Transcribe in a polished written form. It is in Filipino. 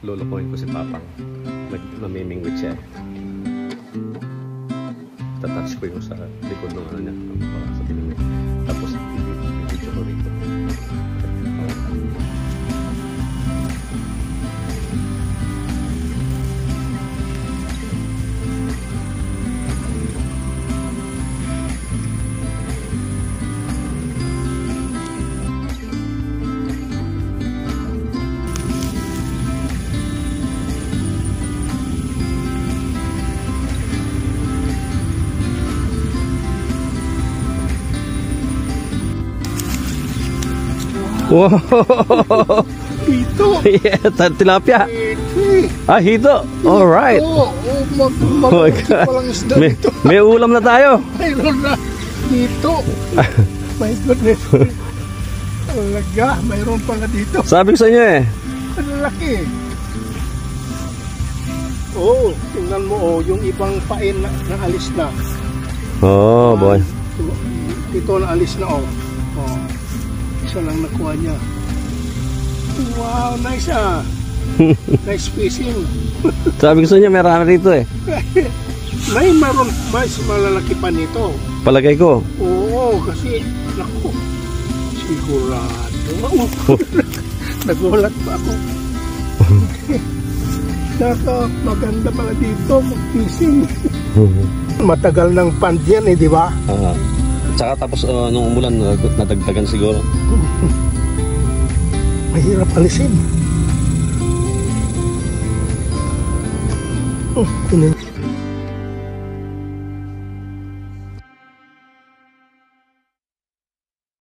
lulukuhin ko si Papang. Namimingwit siya eh. Tatouch ko yung sa likod ng ano niya. Sa piling niya. Tapos i-video ko rito. Wow! Hito! Yeah, tilapia! Ah, hito! Alright! Oh my God! May ulam na tayo! Mayroon na! Hito! My goodness! Talaga, mayroon pala dito. Sabi ko sa inyo eh. Ang laki. Oh, tingnan mo oh, yung ibang pain na alis na. Oh, boy. Ito na alis na oh. Oh. Isa lang nakuha niya. Wow, nice ah. Nice fishing. Sabi ko sa inyo, marami rito eh. May mas malalaki pa nito. Palagay ko. Oo, kasi naku, sigurado. Nagulat pa ako. Maganda pala dito mag-fishing. Matagal ng pond yan eh, di ba? Tsaka tapos nung umulan, nadagdagan siguro. Mahirap alisin.